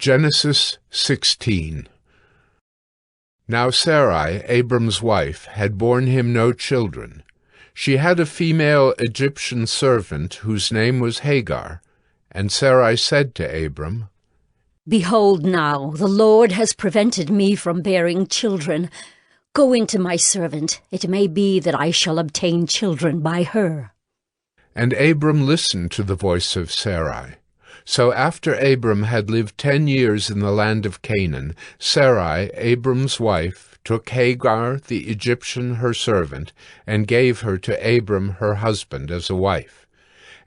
Genesis 16. Now Sarai, Abram's wife, had borne him no children. She had a female Egyptian servant whose name was Hagar. And Sarai said to Abram, Behold now, the Lord has prevented me from bearing children. Go into my servant. It may be that I shall obtain children by her. And Abram listened to the voice of Sarai. So after Abram had lived 10 years in the land of Canaan, Sarai, Abram's wife, took Hagar the Egyptian her servant, and gave her to Abram her husband as a wife.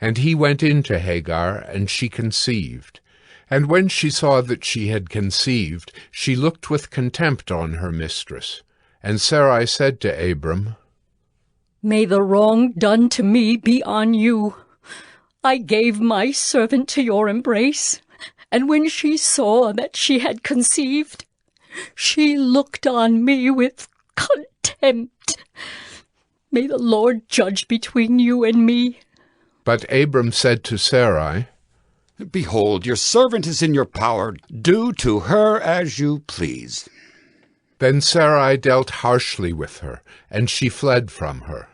And he went in to Hagar, and she conceived. And when she saw that she had conceived, she looked with contempt on her mistress. And Sarai said to Abram, May the wrong done to me be on you. I gave my servant to your embrace, and when she saw that she had conceived, she looked on me with contempt. May the Lord judge between you and me. But Abram said to Sarai, Behold, your servant is in your power. Do to her as you please. Then Sarai dealt harshly with her, and she fled from her.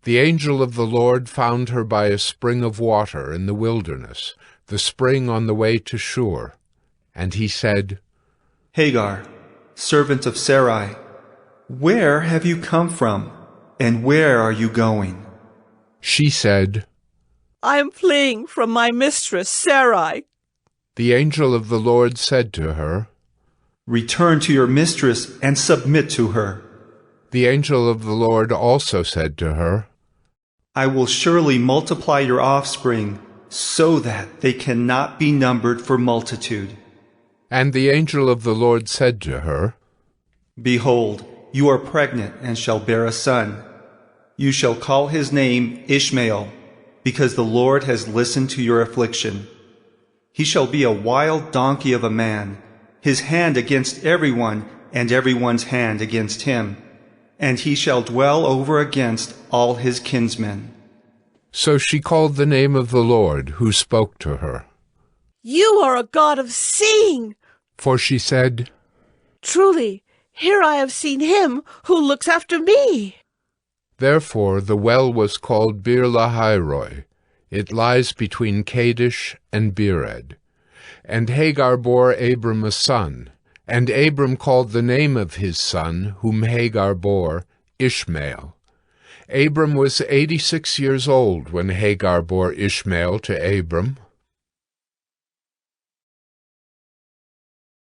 The angel of the Lord found her by a spring of water in the wilderness, the spring on the way to Shur. And he said, Hagar, servant of Sarai, where have you come from, and where are you going? She said, I am fleeing from my mistress Sarai. The angel of the Lord said to her, Return to your mistress and submit to her. The angel of the Lord also said to her, I will surely multiply your offspring, so that they cannot be numbered for multitude. And the angel of the Lord said to her, Behold, you are pregnant and shall bear a son. You shall call his name Ishmael, because the Lord has listened to your affliction. He shall be a wild donkey of a man, his hand against everyone, and everyone's hand against him. And he shall dwell over against all his kinsmen. So she called the name of the Lord, who spoke to her. You are a God of seeing. For she said, Truly, here I have seen him who looks after me. Therefore the well was called Bir-lahai-roi. It lies between Kadesh and Bered. And Hagar bore Abram a son, and Abram called the name of his son, whom Hagar bore, Ishmael. Abram was 86 years old when Hagar bore Ishmael to Abram.